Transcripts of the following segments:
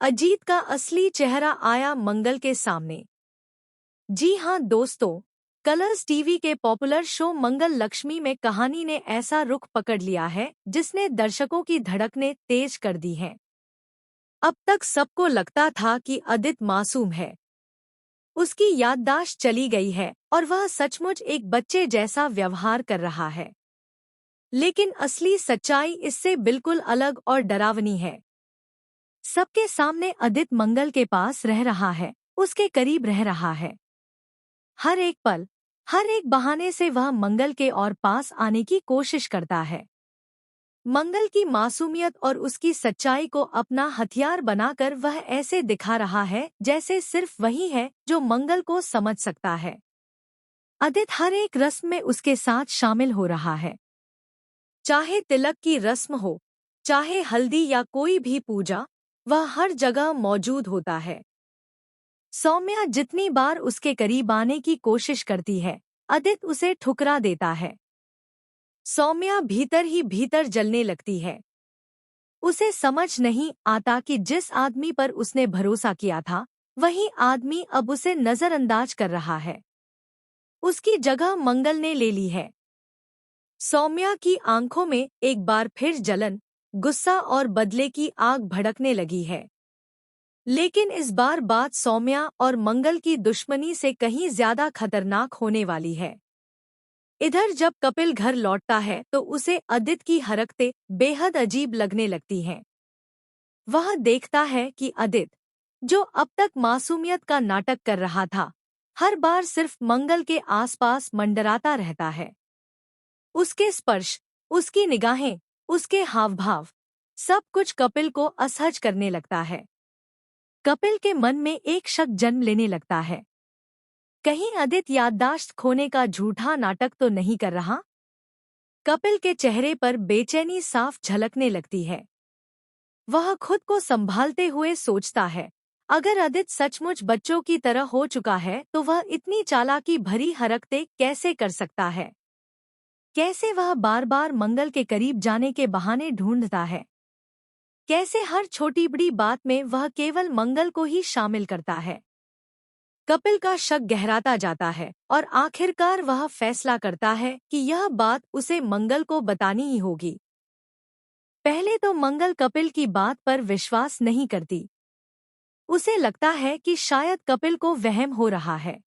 अजीत का असली चेहरा आया मंगल के सामने। जी हाँ दोस्तों, कलर्स टीवी के पॉपुलर शो मंगल लक्ष्मी में कहानी ने ऐसा रुख पकड़ लिया है जिसने दर्शकों की धड़कनें तेज कर दी हैं। अब तक सबको लगता था कि अदित मासूम है, उसकी याददाश्त चली गई है और वह सचमुच एक बच्चे जैसा व्यवहार कर रहा है। लेकिन असली सच्चाई इससे बिल्कुल अलग और डरावनी है। सबके सामने अदित मंगल के पास रह रहा है, उसके करीब रह रहा है। हर एक पल, हर एक बहाने से वह मंगल के और पास आने की कोशिश करता है। मंगल की मासूमियत और उसकी सच्चाई को अपना हथियार बनाकर वह ऐसे दिखा रहा है जैसे सिर्फ वही है जो मंगल को समझ सकता है। अदित हर एक रस्म में उसके साथ शामिल हो रहा है। चाहे तिलक की रस्म हो, चाहे हल्दी या कोई भी पूजा, वह हर जगह मौजूद होता है। सौम्या जितनी बार उसके करीब आने की कोशिश करती है, अदित उसे ठुकरा देता है। सौम्या भीतर ही भीतर जलने लगती है। उसे समझ नहीं आता कि जिस आदमी पर उसने भरोसा किया था, वही आदमी अब उसे नजरअंदाज कर रहा है। उसकी जगह मंगल ने ले ली है। सौम्या की आंखों में एक बार फिर जलन, गुस्सा और बदले की आग भड़कने लगी है। लेकिन इस बार बात सौम्या और मंगल की दुश्मनी से कहीं ज्यादा खतरनाक होने वाली है। इधर जब कपिल घर लौटता है तो उसे अदित की हरकतें बेहद अजीब लगने लगती हैं। वह देखता है कि अदित, जो अब तक मासूमियत का नाटक कर रहा था, हर बार सिर्फ मंगल के आसपास मंडराता रहता है। उसके स्पर्श, उसकी निगाहें, उसके हावभाव, सब कुछ कपिल को असहज करने लगता है। कपिल के मन में एक शक जन्म लेने लगता है। कहीं अदित याददाश्त खोने का झूठा नाटक तो नहीं कर रहा? कपिल के चेहरे पर बेचैनी साफ झलकने लगती है। वह खुद को संभालते हुए सोचता है, अगर अदित सचमुच बच्चों की तरह हो चुका है तो वह इतनी चालाकी भरी हरकतें कैसे कर सकता है? कैसे वह बार बार मंगल के करीब जाने के बहाने ढूंढता है? कैसे हर छोटी बड़ी बात में वह केवल मंगल को ही शामिल करता है? कपिल का शक गहराता जाता है और आखिरकार वह फैसला करता है कि यह बात उसे मंगल को बतानी ही होगी। पहले तो मंगल कपिल की बात पर विश्वास नहीं करती। उसे लगता है कि शायद कपिल को वहम हो रहा है।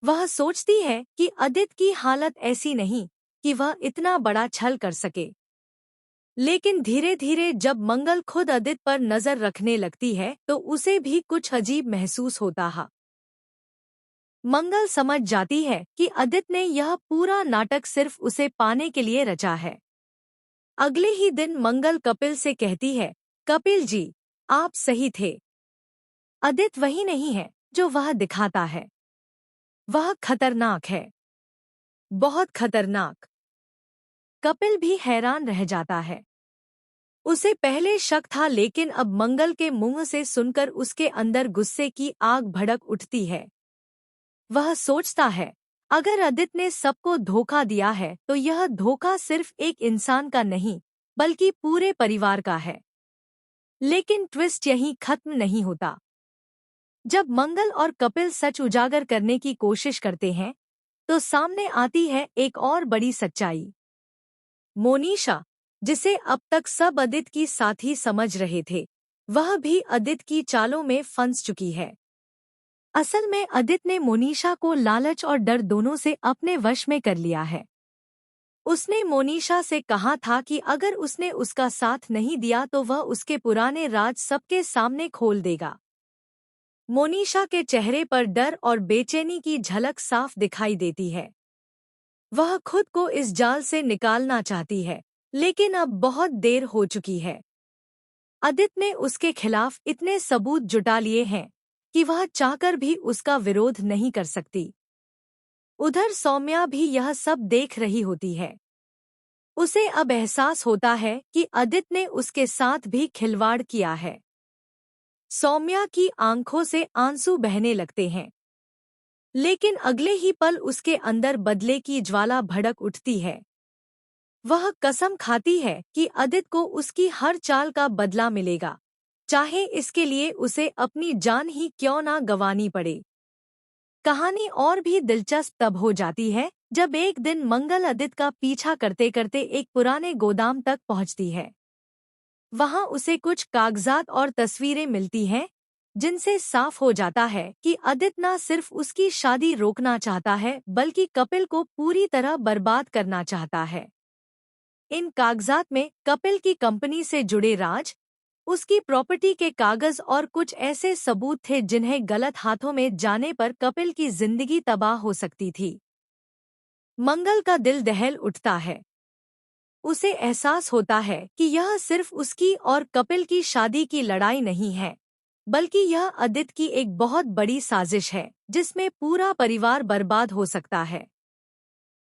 वह सोचती है कि अदित की हालत ऐसी नहीं कि वह इतना बड़ा छल कर सके। लेकिन धीरे धीरे जब मंगल खुद अदित पर नजर रखने लगती है तो उसे भी कुछ अजीब महसूस होता है। मंगल समझ जाती है कि अदित ने यह पूरा नाटक सिर्फ उसे पाने के लिए रचा है। अगले ही दिन मंगल कपिल से कहती है, कपिल जी, आप सही थे। अदित वही नहीं है जो वह दिखाता है। वह खतरनाक है, बहुत खतरनाक। कपिल भी हैरान रह जाता है। उसे पहले शक था लेकिन अब मंगल के मुंह से सुनकर उसके अंदर गुस्से की आग भड़क उठती है। वह सोचता है, अगर अदित ने सबको धोखा दिया है तो यह धोखा सिर्फ एक इंसान का नहीं, बल्कि पूरे परिवार का है। लेकिन ट्विस्ट यहीं खत्म नहीं होता। जब मंगल और कपिल सच उजागर करने की कोशिश करते हैं, तो सामने आती है एक और बड़ी सच्चाई। मोनिशा, जिसे अब तक सब अदित की साथी समझ रहे थे, वह भी अदित की चालों में फंस चुकी है। असल में अदित ने मोनिशा को लालच और डर दोनों से अपने वश में कर लिया है। उसने मोनिशा से कहा था कि अगर उसने उसका साथ नहीं दिया तो वह उसके पुराने राज सबके सामने खोल देगा। मोनिशा के चेहरे पर डर और बेचैनी की झलक साफ दिखाई देती है। वह खुद को इस जाल से निकालना चाहती है, लेकिन अब बहुत देर हो चुकी है। अदित ने उसके खिलाफ इतने सबूत जुटा लिए हैं कि वह चाहकर भी उसका विरोध नहीं कर सकती। उधर सौम्या भी यह सब देख रही होती है। उसे अब एहसास होता है कि अदित ने उसके साथ भी खिलवाड़ किया है। सौम्या की आंखों से आंसू बहने लगते हैं। लेकिन अगले ही पल उसके अंदर बदले की ज्वाला भड़क उठती है। वह कसम खाती है कि अदित को उसकी हर चाल का बदला मिलेगा, चाहे इसके लिए उसे अपनी जान ही क्यों ना गंवानी पड़े। कहानी और भी दिलचस्प तब हो जाती है जब एक दिन मंगल आदित्य का पीछा करते करते एक पुराने गोदाम तक पहुंचती है। वहां उसे कुछ कागजात और तस्वीरें मिलती हैं, जिनसे साफ हो जाता है कि आदित्य न सिर्फ उसकी शादी रोकना चाहता है बल्कि कपिल को पूरी तरह बर्बाद करना चाहता है। इन कागजात में कपिल की कंपनी से जुड़े राज, उसकी प्रॉपर्टी के कागज और कुछ ऐसे सबूत थे जिन्हें गलत हाथों में जाने पर कपिल की जिंदगी तबाह हो सकती थी। मंगल का दिल दहल उठता है। उसे एहसास होता है कि यह सिर्फ उसकी और कपिल की शादी की लड़ाई नहीं है, बल्कि यह आदित्य की एक बहुत बड़ी साजिश है जिसमें पूरा परिवार बर्बाद हो सकता है।